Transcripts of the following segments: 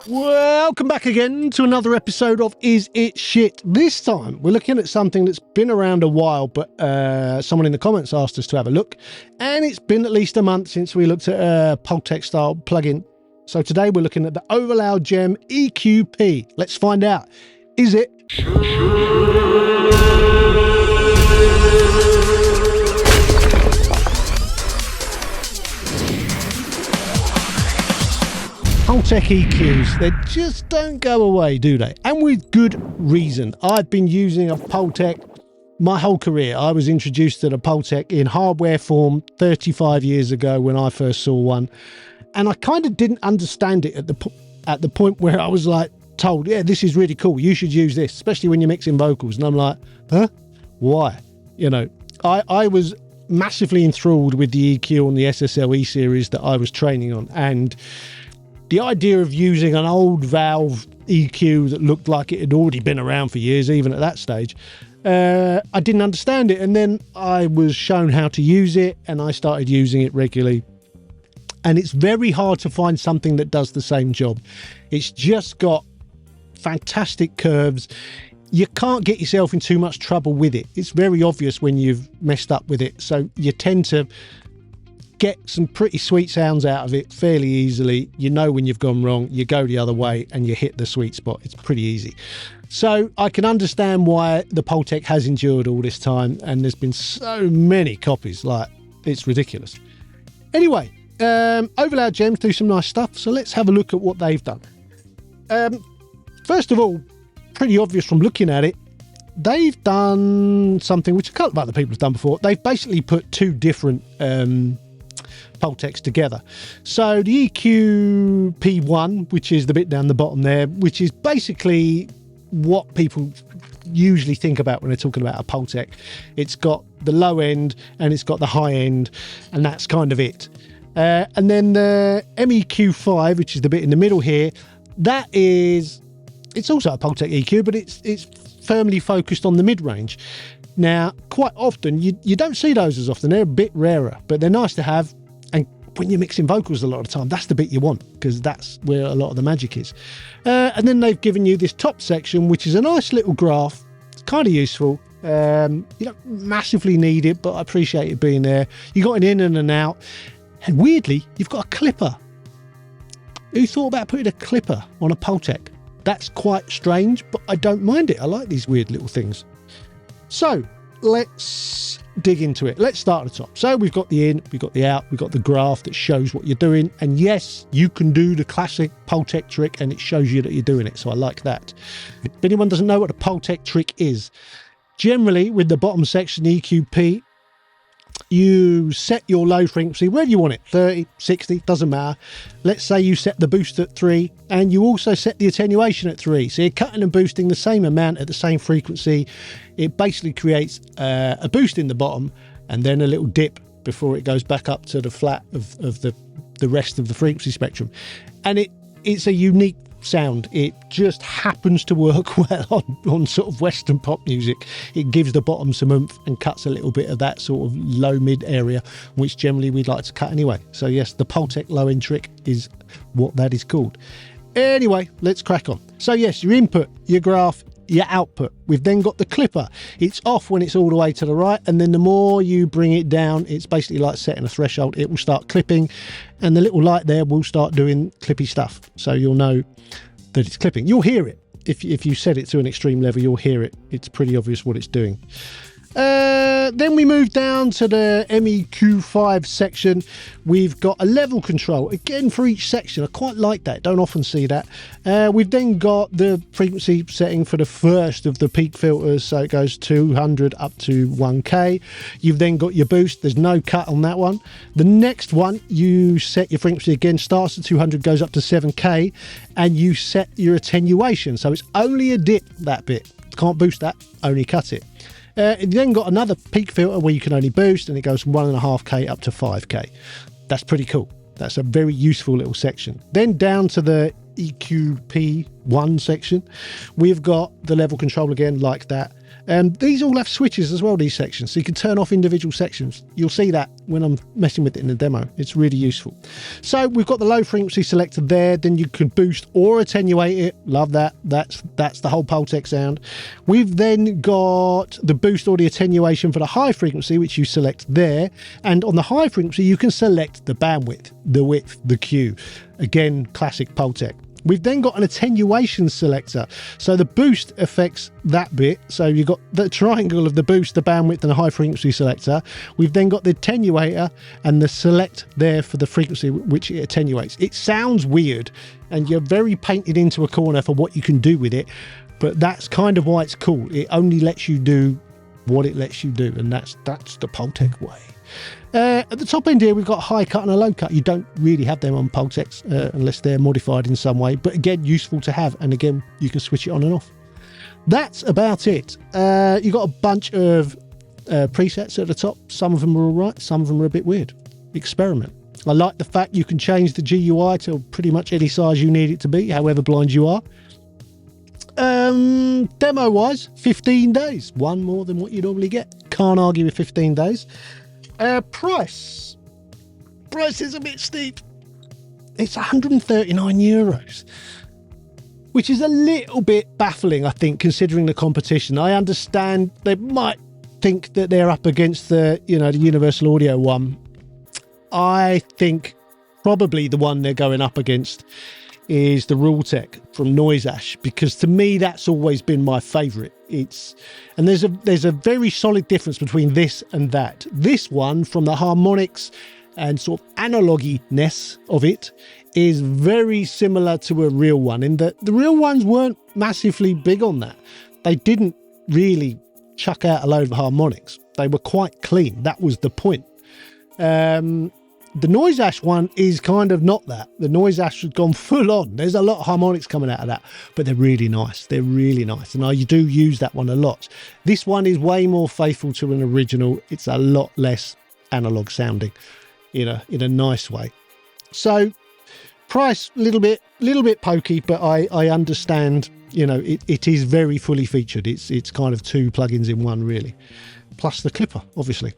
Welcome back again to another episode of Is It Shit? This time we're looking at something that's been around a while, but someone in the comments asked us to have a look, and it's been at least a month since we looked at a Pultec style plugin. So today we're looking at the Overloud Gem EQP. Let's find out. Is it? Pultec EQs, they just don't go away, do they? And with good reason. I've been using a Pultec my whole career. I was introduced to the Pultec in hardware form 35 years ago when I first saw one. And I kind of didn't understand it at the point where I was like told, yeah, this is really cool. You should use this, especially when you're mixing vocals. And I'm like, huh? Why? You know, I was massively enthralled with the EQ on the SSL E series that I was training on. And the idea of using an old valve EQ that looked like it had already been around for years, even at that stage, I didn't understand it. And then I was shown how to use it and I started using it regularly. And it's very hard to find something that does the same job. It's just got fantastic curves. You can't get yourself in too much trouble with it. It's very obvious when you've messed up with it. So you tend to get some pretty sweet sounds out of it fairly easily. You know when you've gone wrong, you go the other way and you hit the sweet spot. It's pretty easy. So I can understand why the Pultec has endured all this time, and there's been so many copies, like it's ridiculous. Anyway, Overloud Gems do some nice stuff, so let's have a look at what they've done. First of all, pretty obvious from looking at it, they've done something which a couple of other people have done before. They've basically put two different Pultecs together. So the EQP1, which is the bit down the bottom there, which is basically what people usually think about when they're talking about a Pultec. It's got the low end and it's got the high end, and that's kind of it. And then the MEQ5, which is the bit in the middle here, it's also a Pultec EQ, but it's firmly focused on the mid-range. Now, quite often, you don't see those as often. They're a bit rarer, but they're nice to have. And when you're mixing vocals a lot of the time, that's the bit you want, because that's where a lot of the magic is. And then they've given you this top section, which is a nice little graph. It's kind of useful. You don't massively need it, but I appreciate it being there. You got an in and an out. And weirdly, you've got a clipper. Who thought about putting a clipper on a Pultec? That's quite strange, but I don't mind it. I like these weird little things. So let's dig into it. Let's start at the top. So we've got the in, we've got the out, we've got the graph that shows what you're doing. And yes, you can do the classic Pultec trick and it shows you that you're doing it. So I like that. If anyone doesn't know what a Pultec trick is, generally with the bottom section, EQP, you set your low frequency wherever you want it, 30, 60, doesn't matter. Let's say you set the boost at 3 and you also set the attenuation at 3. So you're cutting and boosting the same amount at the same frequency. It basically creates a boost in the bottom and then a little dip before it goes back up to the flat of the rest of the frequency spectrum. And it's a unique sound. It just happens to work well on sort of Western pop music. It gives the bottom some oomph and cuts a little bit of that sort of low mid area, which generally we'd like to cut anyway. So yes, the Pultec low end trick is what that is called. Anyway, let's crack on. So yes, your input, your graph, your output. We've then got the clipper. It's off when it's all the way to the right, and then the more you bring it down, it's basically like setting a threshold. It will start clipping, and the little light there will start doing clippy stuff. So you'll know that it's clipping. You'll hear it. If you set it to an extreme level, you'll hear it. It's pretty obvious what it's doing. Then we move down to the MEQ5 section. We've got a level control again for each section. I quite like that. Don't often see that. We've then got the frequency setting for the first of the peak filters, so it goes 200 up to 1k. You've then got your boost. There's no cut on that one. The next one, you set your frequency again, starts at 200, goes up to 7k, and you set your attenuation, so it's only a dip, that bit. Can't boost that, only cut it. You then got another peak filter where you can only boost, and it goes from 1.5k up to 5k. That's pretty cool. That's a very useful little section. Then down to the EQP1 section, we've got the level control again, like that. These all have switches as well, these sections, so you can turn off individual sections. You'll see that when I'm messing with it in the demo. It's really useful. So we've got the low frequency selector there, then you can boost or attenuate it. Love that. That's the whole Pultec sound. We've then got the boost or the attenuation for the high frequency, which you select there, and on the high frequency you can select the bandwidth, the width, the Q. Again, classic Pultec. We've then got an attenuation selector. So the boost affects that bit. So you've got the triangle of the boost, the bandwidth, and the high frequency selector. We've then got the attenuator and the select there for the frequency which it attenuates. It sounds weird and you're very painted into a corner for what you can do with it, but that's kind of why it's cool. It only lets you do what it lets you do, and that's the Pultec way. At the top end here, we've got a high cut and a low cut. You don't really have them on Pultecs unless they're modified in some way, but again, useful to have, and again, you can switch it on and off. That's about it. You've got a bunch of presets at the top. Some of them are all right, some of them are a bit weird. Experiment. I like the fact you can change the GUI to pretty much any size you need it to be, however blind you are. Demo wise, 15 days, one more than what you normally get. Can't argue with 15 days. Price is a bit steep. It's 139 euros, which is a little bit baffling, I think, considering the competition. I understand they might think that they're up against the Universal Audio one. I think probably the one they're going up against is the Realtek from Noise Ash, because to me that's always been my favorite. And there's a very solid difference between this and that. This one, from the harmonics and sort of analoginess of it, is very similar to a real one, in that the real ones weren't massively big on that. They didn't really chuck out a load of harmonics. They were quite clean. That was the point. The Noise Ash one is kind of not that. The Noise Ash has gone full on. There's a lot of harmonics coming out of that, but they're really nice. They're really nice. And you do use that one a lot. This one is way more faithful to an original. It's a lot less analog sounding in a nice way. So price, little bit pokey, but I understand, it is very fully featured. It's kind of two plugins in one, really. Plus the clipper, obviously.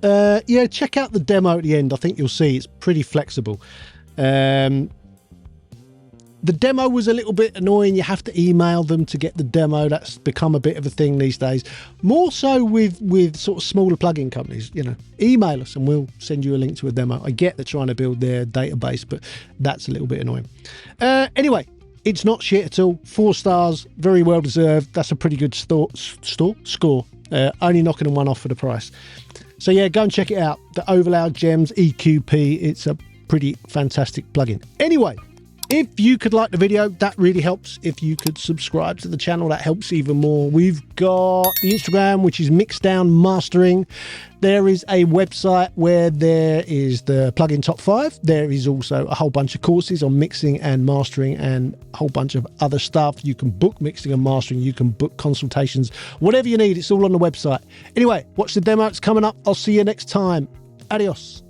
Yeah, check out the demo at the end. I think you'll see it's pretty flexible. The demo was a little bit annoying. You have to email them to get the demo. That's become a bit of a thing these days. More so with sort of smaller plugin companies. Email us and we'll send you a link to a demo. I get they're trying to build their database, but that's a little bit annoying. Anyway, it's not shit at all. 4 stars, very well deserved. That's a pretty good score. Only knocking them one off for the price. So yeah, go and check it out. The Overloud Gems EQP. It's a pretty fantastic plugin. Anyway, if you could like the video, that really helps. If you could subscribe to the channel, that helps even more. We've got the Instagram, which is Mixdown Mastering. There is a website where there is the plugin top 5. There is also a whole bunch of courses on mixing and mastering and a whole bunch of other stuff. You can book mixing and mastering. You can book consultations. Whatever you need, it's all on the website. Anyway, watch the demo. It's coming up. I'll see you next time. Adios.